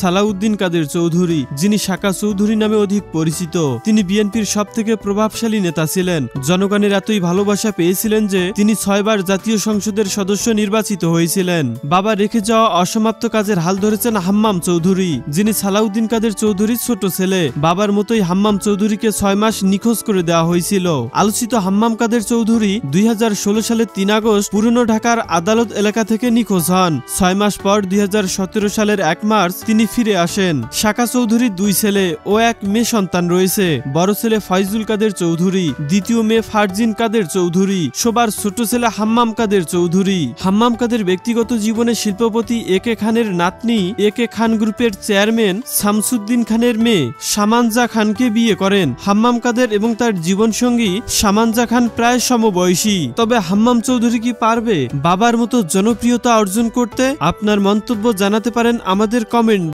সালাউদ্দিন কাদের চৌধুরী, যিনি সাকা চৌধুরী নামে অধিক পরিচিত। তিনি বিএনপির সবথেকে প্রভাবশালী নেতা ছিলেন। জনগণের এতই ভালোবাসা পেয়েছিলেন যে তিনি 6 বার জাতীয় সংসদের সদস্য নির্বাচিত হয়েছিলেন। বাবা রেখে যাওয়া অসমাপ্ত কাজের হাল ধরেছেন হাম্মাম চৌধুরী, যিনি সালাউদ্দিন কাদের চৌধুরীর ছোট ছেলে। বাবার মতোই হাম্মাম চৌধুরীকে 6 মাস নিখোঁজ করে দেওয়া হয়েছিল। আলোচিত হাম্মাম কাদের চৌধুরী 2016 সালের 3 আগস্ট পুরনো ঢাকার আদালত এলাকা থেকে নিখোঁজ হন। 6 মাস পর 2017 সালের 1 মার্চ তিনি ফিরে আসেন। সাকা চৌধুরীর 2 ছেলে ও 1 মেয়ে সন্তান রয়েছে। বড় ছেলে ফয়জুল কাদের চৌধুরী, দ্বিতীয় মেয়ে ফারজিন কাদের চৌধুরী, সবার ছোট ছেলে হাম্মাম কাদের চৌধুরী। হাম্মাম কাদের ব্যক্তিগত জীবনে শিল্পপতি এ কে খানের নাতনি এ কে খান গ্রুপের চেয়ারম্যান শামসুদ্দিন খানের মেয়ে সামানজা খানকে বিয়ে করেন। হাম্মাম কাদের এবং তার জীবনসঙ্গী সামানজা খান প্রায় সমবয়সী। তবে হাম্মাম চৌধুরী কি পারবে বাবার মতো জনপ্রিয়তা অর্জন করতে? আপনার মন্তব্য জানাতে পারেন আমাদের কমেন্ট